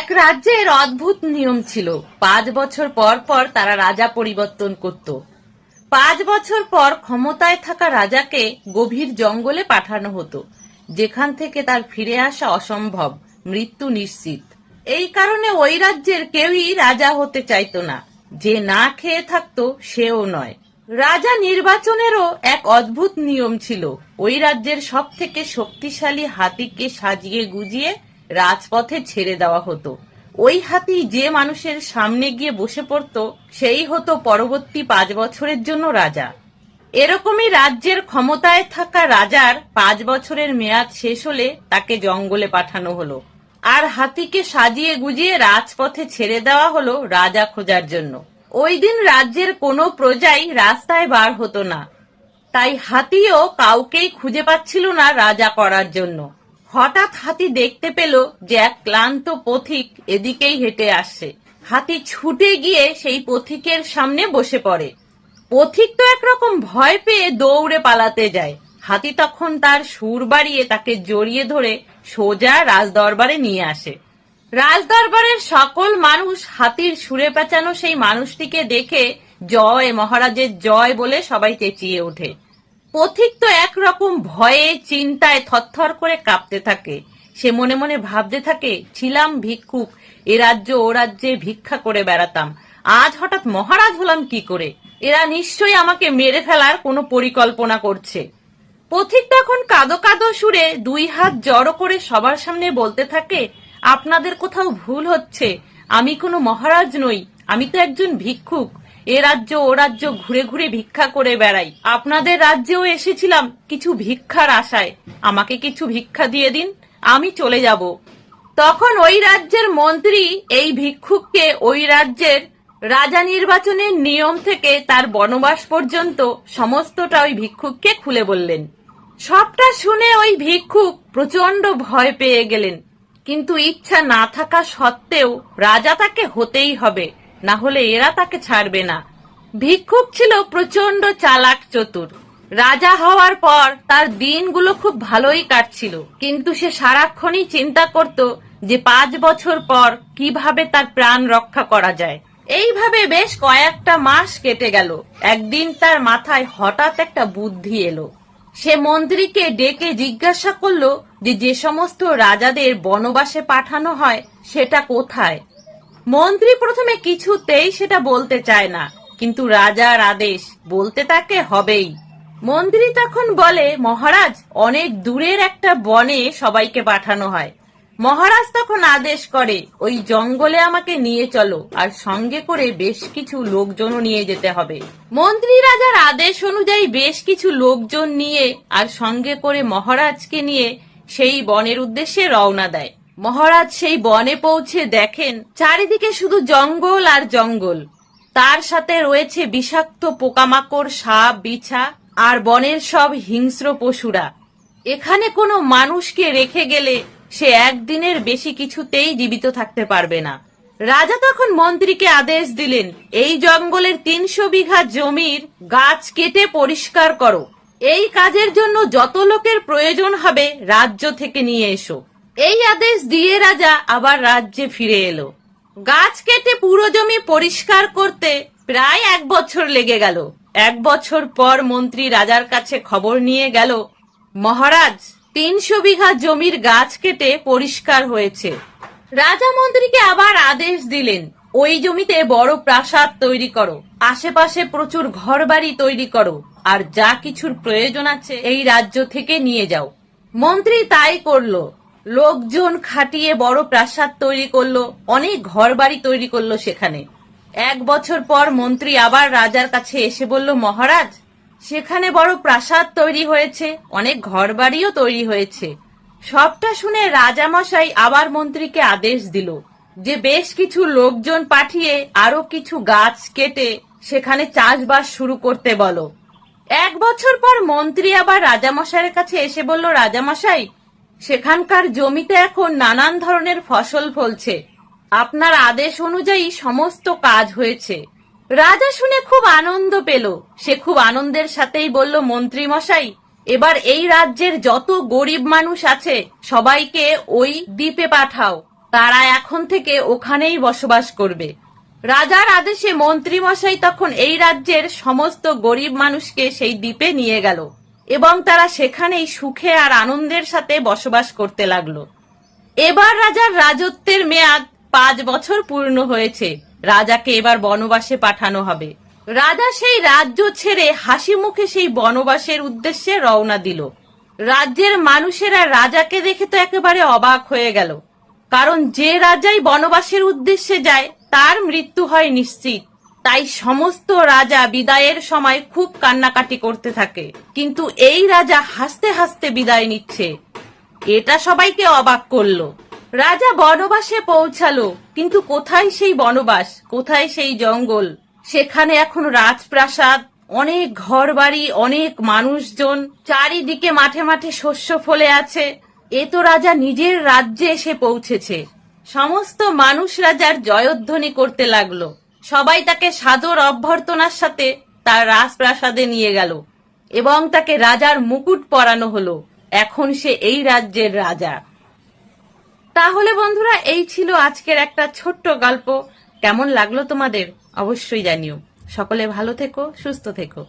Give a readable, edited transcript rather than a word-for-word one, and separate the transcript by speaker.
Speaker 1: এক রাজ্যের অদ্ভুত নিয়ম ছিল। 5 বছর পর পর তারা রাজা পরিবর্তন করত। 5 বছর পর ক্ষমতায় থাকা রাজাকে গভীর জঙ্গলে পাঠানো হতো, যেখান থেকে তার ফিরে আসা অসম্ভব, মৃত্যু নিশ্চিত। এই কারণে ওই রাজ্যের কেউই রাজা হতে চাইতো না। যে না খেয়ে থাকতো সেও নয়। রাজা নির্বাচনেরও এক অদ্ভুত নিয়ম ছিল। ওই রাজ্যের সব থেকে শক্তিশালী হাতিকে সাজিয়ে গুজিয়ে রাজপথে ছেড়ে দেওয়া হতো। ওই হাতি যে মানুষের সামনে গিয়ে বসে পড়তো সেই হতো পরবর্তী 5 বছরের জন্য রাজা। এরকমই রাজ্যের ক্ষমতায় থাকা রাজার 5 বছরের মেয়াদ শেষ হলে তাকে জঙ্গলে পাঠানো হলো, আর হাতিকে সাজিয়ে গুজিয়ে রাজপথে ছেড়ে দেওয়া হলো রাজা খোঁজার জন্য। ওই দিন রাজ্যের কোনো প্রজাই রাস্তায় বার হতো না, তাই হাতিও কাউকেই খুঁজে পাচ্ছিল না রাজা করার জন্য। হঠাৎ হাতি দেখতে পেল যে এক ক্লান্ত পথিক এদিকেই হেঁটে আসছে। হাতি ছুটে গিয়ে সেই পথিকের সামনে বসে পড়ে। পথিক তো একরকম ভয় পেয়ে দৌড়ে পালাতে যায়। হাতি তখন তার সুর বাড়িয়ে তাকে জড়িয়ে ধরে সোজা রাজদরবারে নিয়ে আসে। রাজদরবারের সকল মানুষ হাতির সুরে পেঁচানো সেই মানুষটিকে দেখে জয় মহারাজের জয় বলে সবাই চেঁচিয়ে ওঠে। পথিক তো একরকম ভয়ে চিন্তায় থরথর করে কাঁপতে থাকে। সে মনে মনে ভাবতে থাকে, ছিলাম ভিক্ষুক, এ রাজ্য ও রাজ্যে ভিক্ষা করে বেড়াতাম, আজ হঠাৎ মহারাজ হলাম কি করে? এরা নিশ্চয়ই আমাকে মেরে ফেলার কোনো পরিকল্পনা করছে। পথিক তখন কাঁদো কাঁদো সুরে 2 হাত জড়ো করে সবার সামনে বলতে থাকে, আপনাদের কোথাও ভুল হচ্ছে, আমি কোনো মহারাজ নই, আমি তো একজন ভিক্ষুক। এ রাজ্য ও রাজ্য ঘুরে ঘুরে ভিক্ষা করে বেড়াই। আপনাদের রাজ্যেও এসেছিলাম কিছু ভিক্ষার আশায়, আমাকে কিছু ভিক্ষা দিয়ে দিন, আমি চলে যাব। তখন ওই রাজ্যের মন্ত্রী এই ভিক্ষুককে ওই রাজ্যের রাজা নির্বাচনের নিয়ম থেকে তার বনবাস পর্যন্ত সমস্তটা ওই ভিক্ষুককে খুলে বললেন। সবটা শুনে ওই ভিক্ষুক প্রচন্ড ভয় পেয়ে গেলেন, কিন্তু ইচ্ছা না থাকা সত্ত্বেও রাজা তাকে হতেই হবে, না হলে এরা তাকে ছাড়বে না। ভিক্ষুক ছিল প্রচন্ড চালাক চতুর। রাজা হওয়ার পর তার দিনগুলো খুব ভালোই কাটছিল, কিন্তু সে সারাক্ষণই চিন্তা করত যে 5 বছর পর কিভাবে তার প্রাণ রক্ষা করা যায়। এইভাবে বেশ কয়েকটা মাস কেটে গেল। একদিন তার মাথায় হঠাৎ একটা বুদ্ধি এলো। সে মন্ত্রীকে ডেকে জিজ্ঞাসা করলো যে সমস্ত রাজাদের বনবাসে পাঠানো হয় সেটা কোথায়। মন্ত্রী প্রথমে কিছুতেই সেটা বলতে চায় না, কিন্তু রাজার আদেশ, বলতে তাকে হবেই। মন্ত্রী তখন বলে, মহারাজ, অনেক দূরের একটা বনে সবাইকে পাঠানো হয়। মহারাজ তখন আদেশ করে, ওই জঙ্গলে আমাকে নিয়ে চলো, আর সঙ্গে করে বেশ কিছু লোকজনও নিয়ে যেতে হবে। মন্ত্রী রাজার আদেশ অনুযায়ী বেশ কিছু লোকজন নিয়ে আর সঙ্গে করে মহারাজকে নিয়ে সেই বনের উদ্দেশ্যে রওনা দেয়। মহারাজ সেই বনে পৌঁছে দেখেন চারিদিকে শুধু জঙ্গল আর জঙ্গল, তার সাথে রয়েছে বিষাক্ত পোকামাকড়, সাপ, বিছা আর বনের সব হিংস্র পশুরা। এখানে কোনো মানুষকে রেখে গেলে সে একদিনের বেশি কিছুতেই জীবিত থাকতে পারবে না। রাজা তখন মন্ত্রীকে আদেশ দিলেন, এই জঙ্গলের 300 বিঘা জমির গাছ কেটে পরিষ্কার করো। এই কাজের জন্য যত লোকের প্রয়োজন হবে রাজ্য থেকে নিয়ে এসো। এই আদেশ দিয়ে রাজা আবার রাজ্যে ফিরে এলো। গাছ কেটে পুরো জমি পরিষ্কার করতে প্রায় 1 বছর লেগে গেল। 1 বছর পর মন্ত্রী রাজার কাছে খবর নিয়ে গেল, মহারাজ, 300 বিঘা জমির গাছ কেটে পরিষ্কার হয়েছে। রাজা মন্ত্রীকে আবার আদেশ দিলেন, ওই জমিতে বড় প্রাসাদ তৈরি করো, আশেপাশে প্রচুর ঘরবাড়ি তৈরি করো, আর যা কিছুর প্রয়োজন আছে এই রাজ্য থেকে নিয়ে যাও। মন্ত্রী তাই করলো। লোকজন খাটিয়ে বড় প্রাসাদ তৈরি করলো, অনেক ঘরবাড়ি তৈরি করলো সেখানে। 1 বছর পর মন্ত্রী আবার রাজার কাছে এসে বলল, মহারাজ, সেখানে বড় প্রাসাদ তৈরি হয়েছে, অনেক ঘরবাড়িও তৈরি হয়েছে। সবটা শুনে রাজামশাই আবার মন্ত্রীকে আদেশ দিল যে বেশ কিছু লোকজন পাঠিয়ে আরো কিছু গাছ কেটে সেখানে চাষবাস শুরু করতে বলো। 1 বছর পর মন্ত্রী আবার রাজামশাইয়ের কাছে এসে বলল, রাজামশাই, সেখানকার জমিতে এখন নানান ধরনের ফসল ফলছে, আপনার আদেশ অনুযায়ী সমস্ত কাজ হয়েছে। রাজা শুনে খুব আনন্দ পেল। সে খুব আনন্দের সাথেই বলল, মন্ত্রী মশাই, এবার এই রাজ্যের যত গরিব মানুষ আছে সবাইকে ওই দ্বীপে পাঠাও। তারা এখন থেকে ওখানেই বসবাস করবে। রাজার আদেশে মন্ত্রীমশাই তখন এই রাজ্যের সমস্ত গরিব মানুষকে সেই দ্বীপে নিয়ে গেল এবং তারা সেখানেই সুখে আর আনন্দের সাথে বসবাস করতে লাগলো। এবার রাজার রাজত্বের মেয়াদ 5 বছর পূর্ণ হয়েছে। রাজাকে এবার বনবাসে পাঠানো হবে। রাজা সেই রাজ্য ছেড়ে হাসি মুখে সেই বনবাসের উদ্দেশ্যে রওনা দিল। রাজ্যের মানুষেরা রাজাকে দেখে তো একেবারে অবাক হয়ে গেল, কারণ যে রাজাই বনবাসের উদ্দেশ্যে যায় তার মৃত্যু হয় নিশ্চিত। তাই সমস্ত রাজা বিদায়ের সময় খুব কান্নাকাটি করতে থাকে, কিন্তু এই রাজা হাসতে হাসতে বিদায় নিচ্ছে। এটা সবাইকে অবাক করলো। রাজা বনবাসে পৌঁছালো, কিন্তু কোথায় সেই বনবাস, কোথায় সেই জঙ্গল? সেখানে এখন রাজপ্রাসাদ, অনেক ঘরবাড়ি, অনেক মানুষজন, চারিদিকে মাঠে মাঠে শস্য ফলে আছে। এ তো রাজা নিজের রাজ্যে এসে পৌঁছেছে। সমস্ত মানুষ রাজার জয়ধ্বনি করতে লাগলো। সবাই তাকে সাদর অভ্যর্থনার সাথে তার রাজপ্রাসাদে নিয়ে গেল এবং তাকে রাজার মুকুট পরানো হলো। এখন সে এই রাজ্যের রাজা। তাহলে বন্ধুরা, এই ছিল আজকের একটা ছোট্ট গল্প। কেমন লাগলো তোমাদের অবশ্যই জানিও। সকলে ভালো থেকো, সুস্থ থেকো।